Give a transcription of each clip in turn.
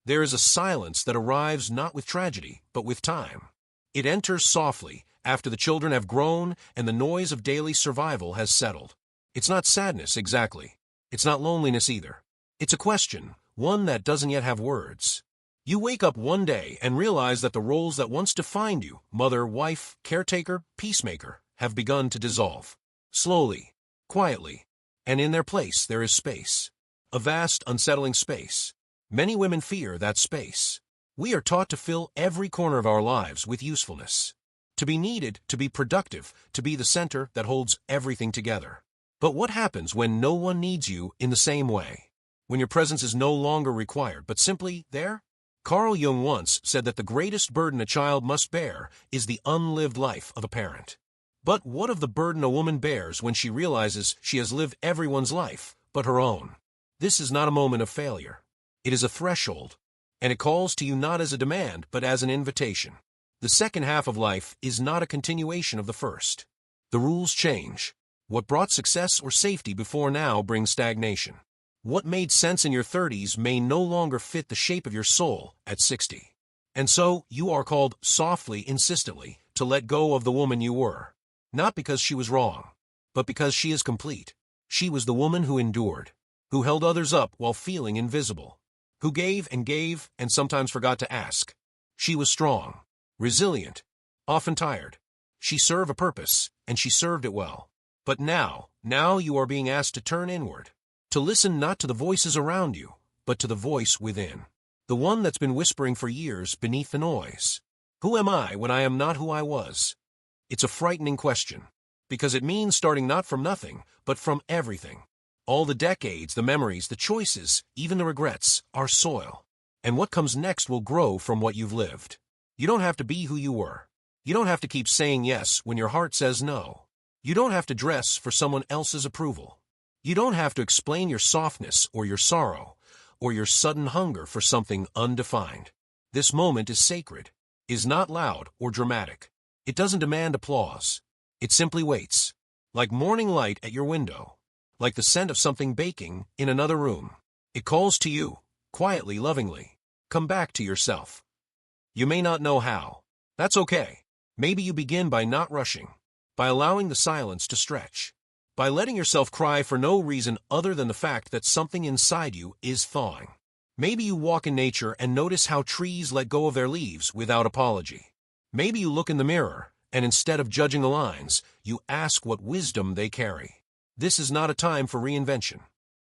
There is a silence that arrives not with tragedy, but with time. It enters softly, after the children have grown and the noise of daily survival has settled. It's not sadness exactly. It's not loneliness either. It's a question, one that doesn't yet have words. You wake up one day and realize that the roles that once defined you, mother, wife, caretaker, peacemaker, have begun to dissolve. Slowly, quietly, and in their place there is space. A vast, unsettling space. Many women fear that space. We are taught to fill every corner of our lives with usefulness. To be needed, to be productive, to be the center that holds everything together. But what happens when no one needs you in the same way? When your presence is no longer required, but simply there? Carl Jung once said that the greatest burden a child must bear is the unlived life of a parent. But what of the burden a woman bears when she realizes she has lived everyone's life but her own? This is not a moment of failure. It is a threshold, and it calls to you not as a demand but as an invitation. The second half of life is not a continuation of the first. The rules change. What brought success or safety before now brings stagnation. What made sense in your 30s may no longer fit the shape of your soul at 60. And so, you are called softly, insistently, to let go of the woman you were. Not because she was wrong, but because she is complete. She was the woman who endured, who held others up while feeling invisible, who gave and sometimes forgot to ask. She was strong, resilient, often tired. She served a purpose, and she served it well. But now you are being asked to turn inward. To listen not to the voices around you, but to the voice within. The one that's been whispering for years beneath the noise. Who am I when I am not who I was? It's a frightening question, because it means starting not from nothing, but from everything. All the decades, the memories, the choices, even the regrets, are soil. And what comes next will grow from what you've lived. You don't have to be who you were. You don't have to keep saying yes when your heart says no. You don't have to dress for someone else's approval. You don't have to explain your softness or your sorrow or your sudden hunger for something undefined. This moment is sacred, is not loud or dramatic. It doesn't demand applause. It simply waits, like morning light at your window, like the scent of something baking in another room. It calls to you, quietly, lovingly. Come back to yourself. You may not know how. That's okay. Maybe you begin by not rushing, by allowing the silence to stretch. By letting yourself cry for no reason other than the fact that something inside you is thawing. Maybe you walk in nature and notice how trees let go of their leaves without apology. Maybe you look in the mirror, and instead of judging the lines, you ask what wisdom they carry. This is not a time for reinvention.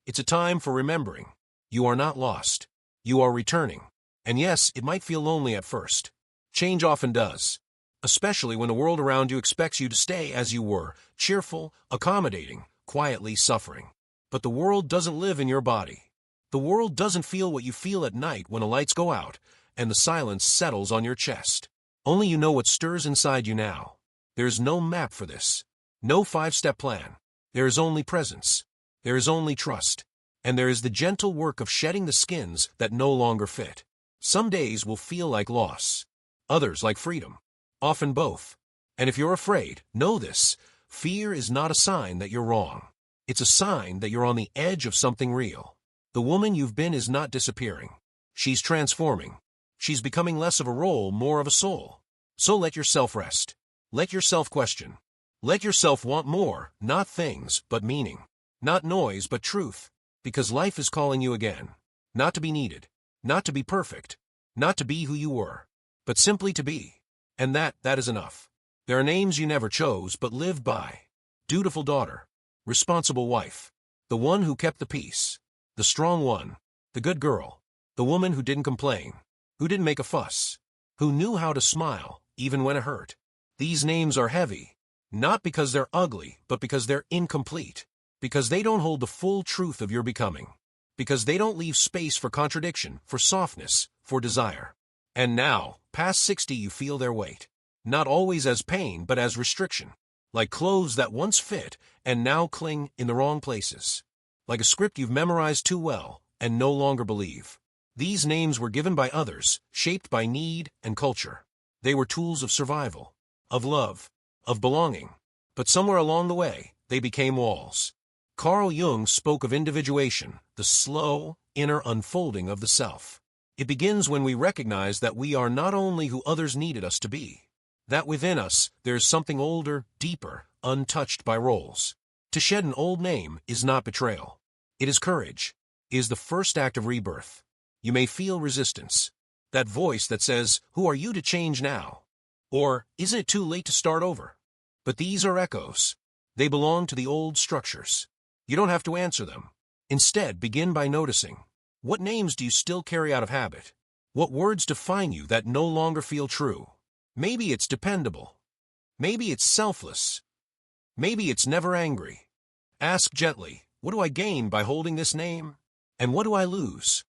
It's a time for remembering. You are not lost. You are returning. And yes, it might feel lonely at first. Change often does. Especially when the world around you expects you to stay as you were, cheerful, accommodating, quietly suffering. But the world doesn't live in your body. The world doesn't feel what you feel at night when the lights go out and the silence settles on your chest. Only you know what stirs inside you now. There is no map for this. No 5-step plan. There is only presence. There is only trust. And there is the gentle work of shedding the skins that no longer fit. Some days will feel like loss. Others like freedom. Often both. And if you're afraid, know this. Fear is not a sign that you're wrong. It's a sign that you're on the edge of something real. The woman you've been is not disappearing. She's transforming. She's becoming less of a role, more of a soul. So let yourself rest. Let yourself question. Let yourself want more, not things, but meaning. Not noise, but truth. Because life is calling you again. Not to be needed. Not to be perfect. Not to be who you were. But simply to be. And that is enough. There are names you never chose but lived by. Dutiful daughter. Responsible wife. The one who kept the peace. The strong one. The good girl. The woman who didn't complain. Who didn't make a fuss. Who knew how to smile, even when it hurt. These names are heavy. Not because they're ugly, but because they're incomplete. Because they don't hold the full truth of your becoming. Because they don't leave space for contradiction, for softness, for desire. And now, past 60, you feel their weight. Not always as pain, but as restriction. Like clothes that once fit and now cling in the wrong places. Like a script you've memorized too well and no longer believe. These names were given by others, shaped by need and culture. They were tools of survival, of love, of belonging. But somewhere along the way, they became walls. Carl Jung spoke of individuation, the slow, inner unfolding of the self. It begins when we recognize that we are not only who others needed us to be, that within us there is something older, deeper, untouched by roles. To shed an old name is not betrayal. It is courage. It is the first act of rebirth. You may feel resistance. That voice that says, "Who are you to change now?" Or, "Isn't it too late to start over?" But these are echoes. They belong to the old structures. You don't have to answer them. Instead, begin by noticing. What names do you still carry out of habit? What words define you that no longer feel true? Maybe it's dependable. Maybe it's selfless. Maybe it's never angry. Ask gently, what do I gain by holding this name? And what do I lose?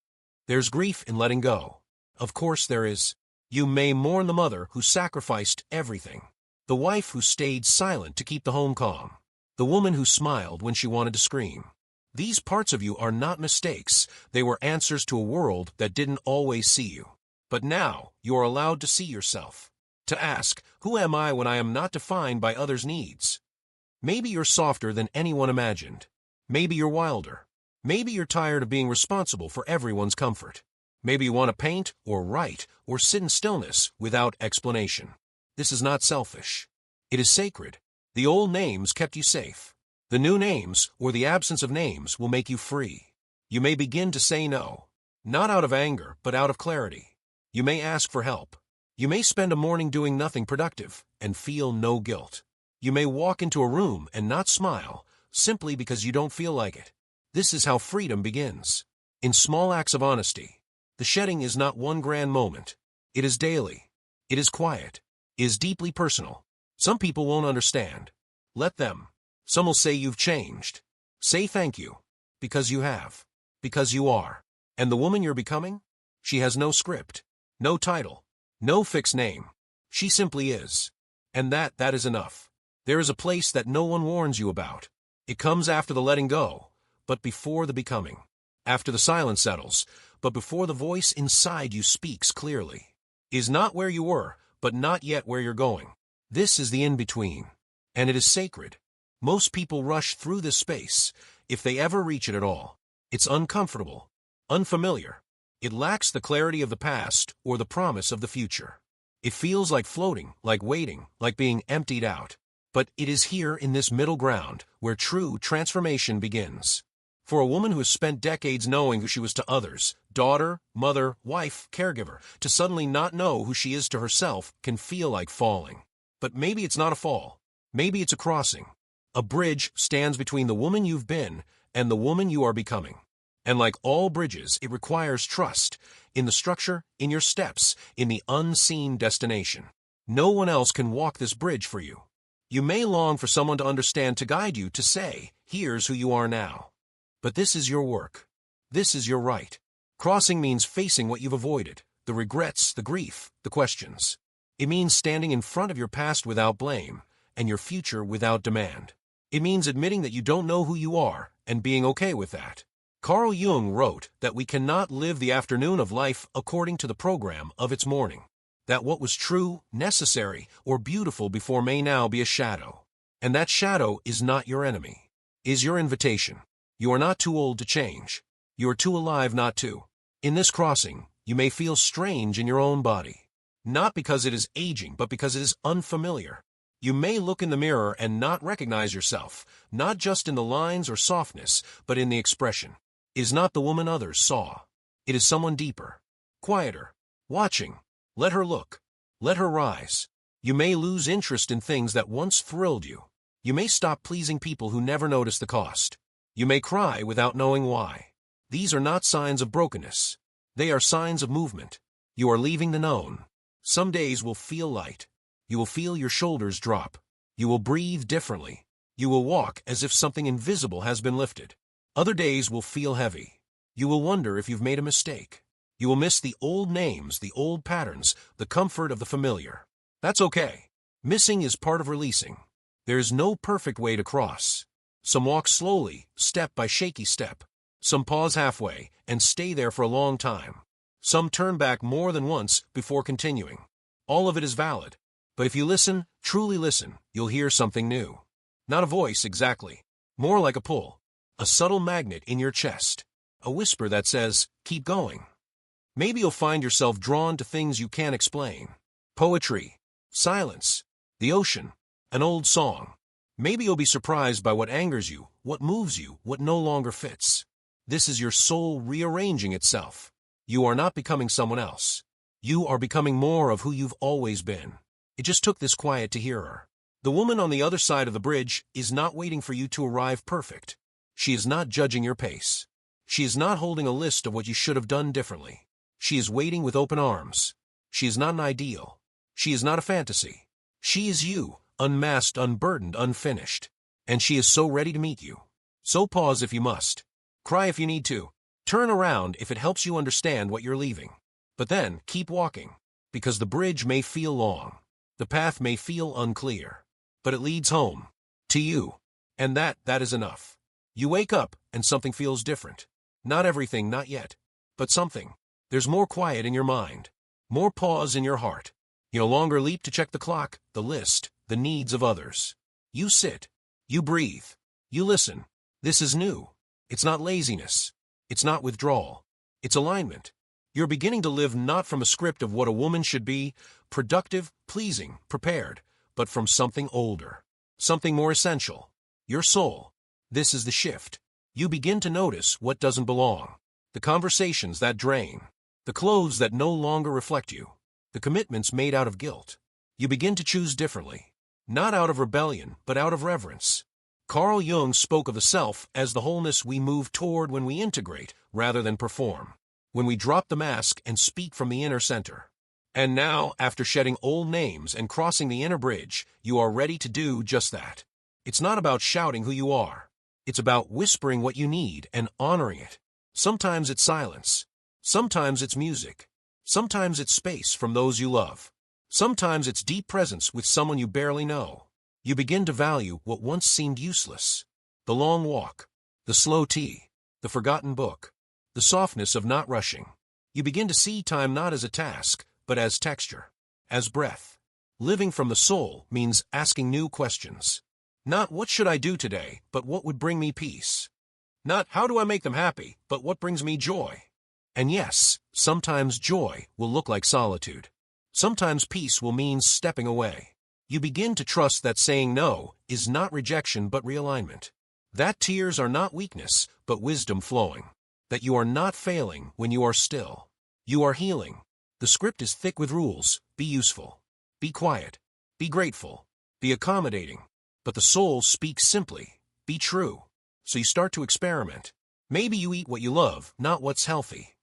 There's grief in letting go. Of course there is. You may mourn the mother who sacrificed everything, the wife who stayed silent to keep the home calm, the woman who smiled when she wanted to scream. These parts of you are not mistakes. They were answers to a world that didn't always see you. But now you are allowed to see yourself, to ask, who am I when I am not defined by others' needs? Maybe you're softer than anyone imagined. Maybe you're wilder. Maybe you're tired of being responsible for everyone's comfort. Maybe you want to paint, or write, or sit in stillness without explanation. This is not selfish. It is sacred. The old names kept you safe. The new names, or the absence of names, will make you free. You may begin to say no, not out of anger, but out of clarity. You may ask for help. You may spend a morning doing nothing productive and feel no guilt. You may walk into a room and not smile, simply because you don't feel like it. This is how freedom begins. In small acts of honesty. The shedding is not one grand moment. It is daily. It is quiet. It is deeply personal. Some people won't understand. Let them. Some will say you've changed. Say thank you. Because you have. Because you are. And the woman you're becoming? She has no script. No title. No fixed name. She simply is. And that is enough. There is a place that no one warns you about. It comes after the letting go, but before the becoming. After the silence settles, but before the voice inside you speaks clearly. Is not where you were, but not yet where you're going. This is the in-between. And it is sacred. Most people rush through this space, if they ever reach it at all. It's uncomfortable, unfamiliar. It lacks the clarity of the past or the promise of the future. It feels like floating, like waiting, like being emptied out. But it is here in this middle ground where true transformation begins. For a woman who has spent decades knowing who she was to others, daughter, mother, wife, caregiver, to suddenly not know who she is to herself can feel like falling. But maybe it's not a fall. Maybe it's a crossing. A bridge stands between the woman you've been and the woman you are becoming. And like all bridges, it requires trust in the structure, in your steps, in the unseen destination. No one else can walk this bridge for you. You may long for someone to understand, to guide you, to say, here's who you are now. But this is your work. This is your right. Crossing means facing what you've avoided, the regrets, the grief, the questions. It means standing in front of your past without blame, and your future without demand. It means admitting that you don't know who you are, and being okay with that. Carl Jung wrote that we cannot live the afternoon of life according to the program of its morning. That what was true, necessary, or beautiful before may now be a shadow. And that shadow is not your enemy. Is your invitation. You are not too old to change. You are too alive not to. In this crossing, you may feel strange in your own body. Not because it is aging, but because it is unfamiliar. You may look in the mirror and not recognize yourself, not just in the lines or softness, but in the expression. It is not the woman others saw. It is someone deeper, quieter, watching. Let her look. Let her rise. You may lose interest in things that once thrilled you. You may stop pleasing people who never noticed the cost. You may cry without knowing why. These are not signs of brokenness. They are signs of movement. You are leaving the known. Some days will feel light. You will feel your shoulders drop. You will breathe differently. You will walk as if something invisible has been lifted. Other days will feel heavy. You will wonder if you've made a mistake. You will miss the old names, the old patterns, the comfort of the familiar. That's okay. Missing is part of releasing. There is no perfect way to cross. Some walk slowly, step by shaky step. Some pause halfway and stay there for a long time. Some turn back more than once before continuing. All of it is valid. But if you listen, truly listen, you'll hear something new. Not a voice exactly. More like a pull. A subtle magnet in your chest. A whisper that says, keep going. Maybe you'll find yourself drawn to things you can't explain. Poetry, silence, the ocean, an old song. Maybe you'll be surprised by what angers you, what moves you, what no longer fits. This is your soul rearranging itself. You are not becoming someone else. You are becoming more of who you've always been. It just took this quiet to hear her. The woman on the other side of the bridge is not waiting for you to arrive perfect. She is not judging your pace. She is not holding a list of what you should have done differently. She is waiting with open arms. She is not an ideal. She is not a fantasy. She is you, unmasked, unburdened, unfinished. And she is so ready to meet you. So pause if you must. Cry if you need to. Turn around if it helps you understand what you're leaving. But then, keep walking. Because the bridge may feel long. The path may feel unclear. But it leads home. To you. And that is enough. You wake up, and something feels different. Not everything, not yet. But something. There's more quiet in your mind. More pause in your heart. You no longer leap to check the clock, the list, the needs of others. You sit. You breathe. You listen. This is new. It's not laziness. It's not withdrawal. It's alignment. You're beginning to live not from a script of what a woman should be, productive, pleasing, prepared, but from something older. Something more essential. Your soul. This is the shift. You begin to notice what doesn't belong. The conversations that drain. The clothes that no longer reflect you. The commitments made out of guilt. You begin to choose differently. Not out of rebellion, but out of reverence. Carl Jung spoke of the self as the wholeness we move toward when we integrate rather than perform. When we drop the mask and speak from the inner center. And now, after shedding old names and crossing the inner bridge, you are ready to do just that. It's not about shouting who you are. It's about whispering what you need and honoring it. Sometimes it's silence. Sometimes it's music. Sometimes it's space from those you love. Sometimes it's deep presence with someone you barely know. You begin to value what once seemed useless. The long walk. The slow tea. The forgotten book. The softness of not rushing. You begin to see time not as a task, but as texture. As breath. Living from the soul means asking new questions. Not what should I do today, but what would bring me peace. Not how do I make them happy, but what brings me joy. And yes, sometimes joy will look like solitude. Sometimes peace will mean stepping away. You begin to trust that saying no is not rejection but realignment. That tears are not weakness, but wisdom flowing. That you are not failing when you are still. You are healing. The script is thick with rules. Be useful. Be quiet. Be grateful. Be accommodating. But the soul speaks simply. Be true. So you start to experiment. Maybe you eat what you love, not what's healthy.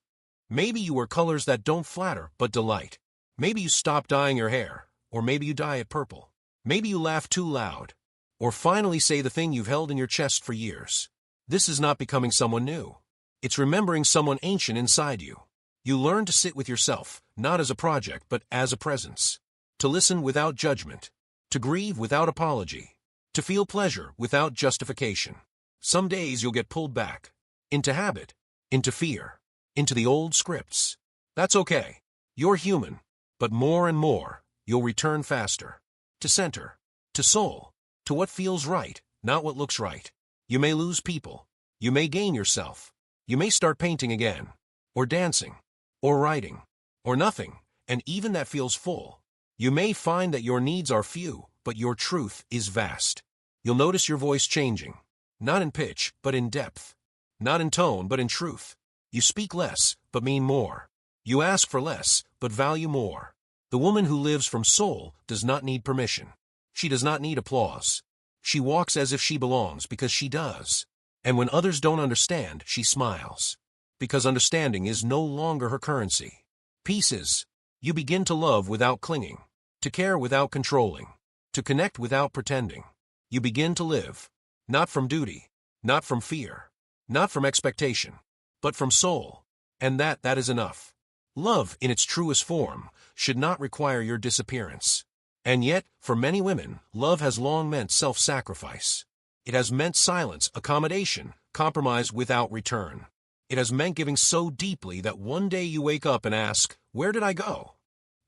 Maybe you wear colors that don't flatter, but delight. Maybe you stop dyeing your hair, or maybe you dye it purple. Maybe you laugh too loud, or finally say the thing you've held in your chest for years. This is not becoming someone new. It's remembering someone ancient inside you. You learn to sit with yourself, not as a project, but as a presence. To listen without judgment. To grieve without apology. To feel pleasure without justification. Some days you'll get pulled back. Into habit. Into fear. Into the old scripts. That's okay. You're human. But more and more, you'll return faster. To center. To soul. To what feels right, not what looks right. You may lose people. You may gain yourself. You may start painting again. Or dancing. Or writing. Or nothing. And even that feels full. You may find that your needs are few, but your truth is vast. You'll notice your voice changing. Not in pitch, but in depth. Not in tone, but in truth. You speak less, but mean more. You ask for less, but value more. The woman who lives from soul does not need permission. She does not need applause. She walks as if she belongs because she does. And when others don't understand, she smiles. Because understanding is no longer her currency. Peace is. You begin to love without clinging. To care without controlling. To connect without pretending. You begin to live. Not from duty. Not from fear. Not from expectation. But from soul. And that is enough. Love, in its truest form, should not require your disappearance. And yet, for many women, love has long meant self-sacrifice. It has meant silence, accommodation, compromise without return. It has meant giving so deeply that one day you wake up and ask, where did I go?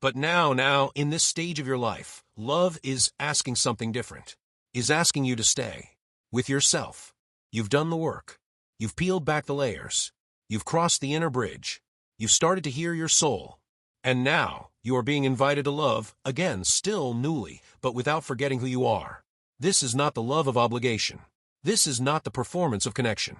But now, in this stage of your life, love is asking something different. Is asking you to stay. With yourself. You've done the work. You've peeled back the layers. You've crossed the inner bridge. You started to hear your soul. And now, you are being invited to love, again, still newly, but without forgetting who you are. This is not the love of obligation. This is not the performance of connection.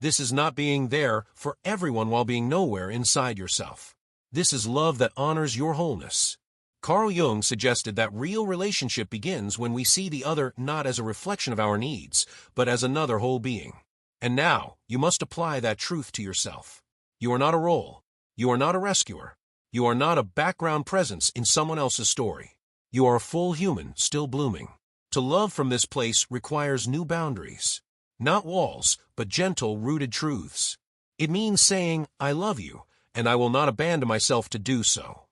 This is not being there for everyone while being nowhere inside yourself. This is love that honors your wholeness. Carl Jung suggested that real relationship begins when we see the other not as a reflection of our needs, but as another whole being. And now, you must apply that truth to yourself. You are not a role. You are not a rescuer. You are not a background presence in someone else's story. You are a full human, still blooming. To love from this place requires new boundaries. Not walls, but gentle, rooted truths. It means saying, I love you, and I will not abandon myself to do so.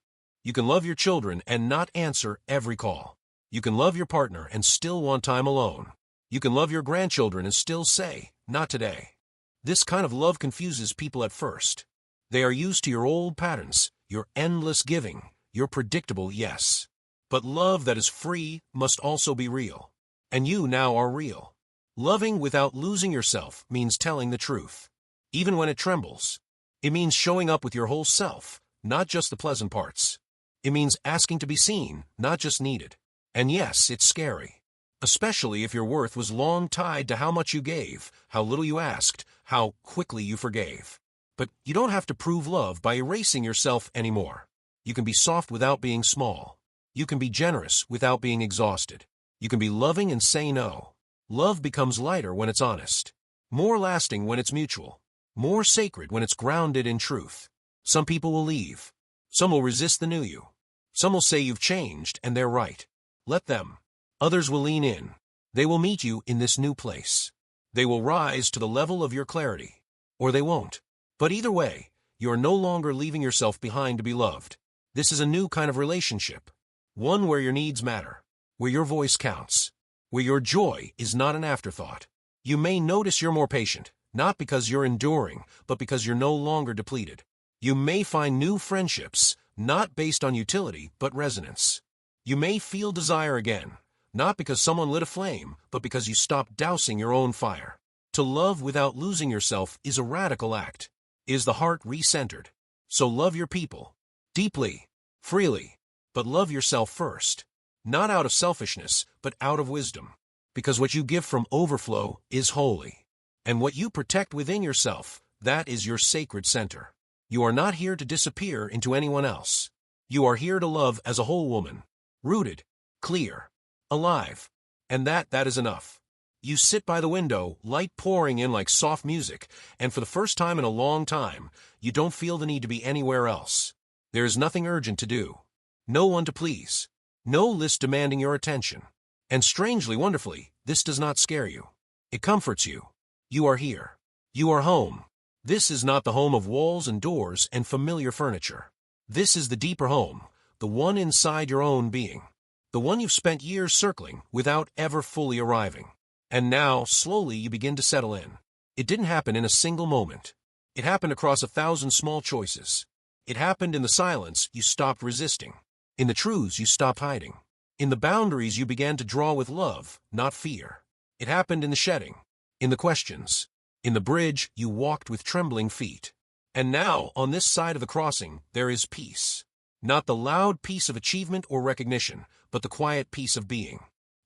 You can love your children and not answer every call. You can love your partner and still want time alone. You can love your grandchildren and still say, not today. This kind of love confuses people at first. They are used to your old patterns, your endless giving, your predictable yes. But love that is free must also be real. And you now are real. Loving without losing yourself means telling the truth, even when it trembles. It means showing up with your whole self, not just the pleasant parts. It means asking to be seen, not just needed. And yes, it's scary. Especially if your worth was long tied to how much you gave, how little you asked, how quickly you forgave. But you don't have to prove love by erasing yourself anymore. You can be soft without being small. You can be generous without being exhausted. You can be loving and say no. Love becomes lighter when it's honest, more lasting when it's mutual, more sacred when it's grounded in truth. Some people will leave. Some will resist the new you. Some will say you've changed and they're right. Let them. Others will lean in. They will meet you in this new place. They will rise to the level of your clarity. Or they won't. But either way, you are no longer leaving yourself behind to be loved. This is a new kind of relationship. One where your needs matter, where your voice counts, where your joy is not an afterthought. You may notice you're more patient, not because you're enduring, but because you're no longer depleted. You may find new friendships, not based on utility, but resonance. You may feel desire again, not because someone lit a flame, but because you stopped dousing your own fire. To love without losing yourself is a radical act. Is the heart recentered? So love your people, deeply, freely, but love yourself first. Not out of selfishness, but out of wisdom. Because what you give from overflow is holy. And what you protect within yourself, that is your sacred center. You are not here to disappear into anyone else. You are here to love as a whole woman. Rooted, clear, alive. And that is enough. You sit by the window, light pouring in like soft music, and for the first time in a long time, you don't feel the need to be anywhere else. There is nothing urgent to do. No one to please. No list demanding your attention. And strangely, wonderfully, this does not scare you. It comforts you. You are here. You are home. This is not the home of walls and doors and familiar furniture. This is the deeper home, the one inside your own being. The one you've spent years circling without ever fully arriving. And now, slowly, you begin to settle in. It didn't happen in a single moment. It happened across 1,000 small choices. It happened in the silence you stopped resisting. In the truths you stopped hiding. In the boundaries you began to draw with love, not fear. It happened in the shedding. In the questions. In the bridge you walked with trembling feet. And now, on this side of the crossing, there is peace. Not the loud peace of achievement or recognition, but the quiet peace of being.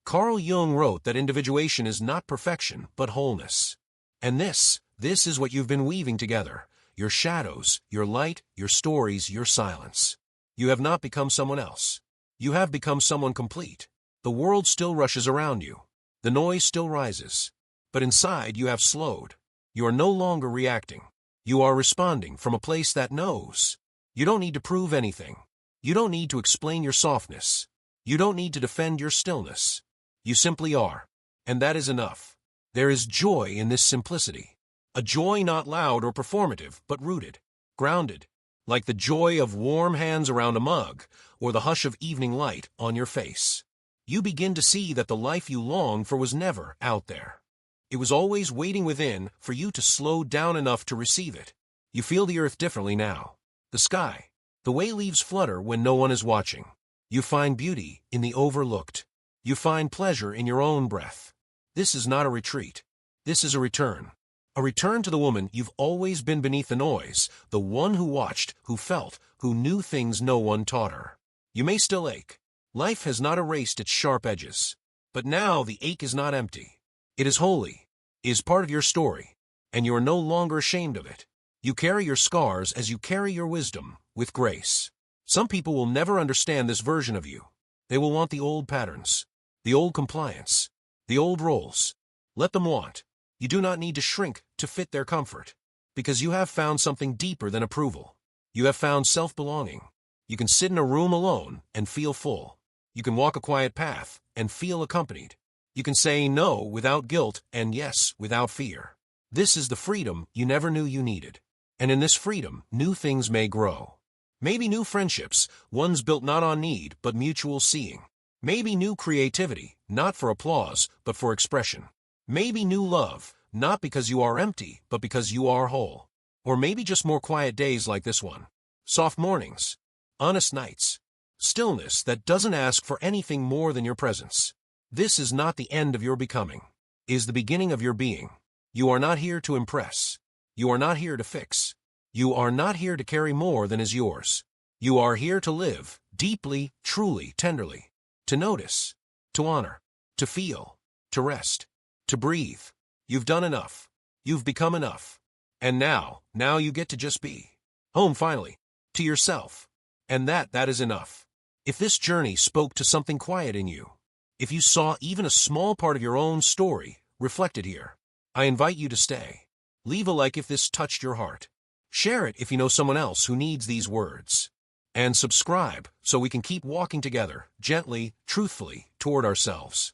Carl Jung wrote that individuation is not perfection, but wholeness. And this is what you've been weaving together. Your shadows, your light, your stories, your silence. You have not become someone else. You have become someone complete. The world still rushes around you. The noise still rises. But inside you have slowed. You are no longer reacting. You are responding from a place that knows. You don't need to prove anything. You don't need to explain your softness. You don't need to defend your stillness. You simply are. And that is enough. There is joy in this simplicity. A joy not loud or performative, but rooted, grounded. Like the joy of warm hands around a mug, or the hush of evening light on your face. You begin to see that the life you long for was never out there. It was always waiting within for you to slow down enough to receive it. You feel the earth differently now. The sky, the way leaves flutter when no one is watching. You find beauty in the overlooked. You find pleasure in your own breath. This is not a retreat. This is a return. A return to the woman you've always been beneath the noise, the one who watched, who felt, who knew things no one taught her. You may still ache. Life has not erased its sharp edges. But now the ache is not empty. It is holy, is part of your story, and you are no longer ashamed of it. You carry your scars as you carry your wisdom, with grace. Some people will never understand this version of you. They will want the old patterns, the old compliance, the old roles. Let them want. You do not need to shrink to fit their comfort, because you have found something deeper than approval. You have found self-belonging. You can sit in a room alone and feel full. You can walk a quiet path and feel accompanied. You can say no without guilt and yes without fear. This is the freedom you never knew you needed. And in this freedom, new things may grow. Maybe new friendships, ones built not on need but mutual seeing. Maybe new creativity, not for applause but for expression. Maybe new love, not because you are empty, but because you are whole. Or maybe just more quiet days like this one. Soft mornings. Honest nights. Stillness that doesn't ask for anything more than your presence. This is not the end of your becoming. It is the beginning of your being. You are not here to impress. You are not here to fix. You are not here to carry more than is yours. You are here to live, deeply, truly, tenderly. To notice. To honor. To feel. To rest. To breathe. You've done enough. You've become enough. And now you get to just be. Home finally. To yourself. And that is enough. If this journey spoke to something quiet in you, if you saw even a small part of your own story reflected here, I invite you to stay. Leave a like if this touched your heart. Share it if you know someone else who needs these words. And subscribe so we can keep walking together, gently, truthfully, toward ourselves.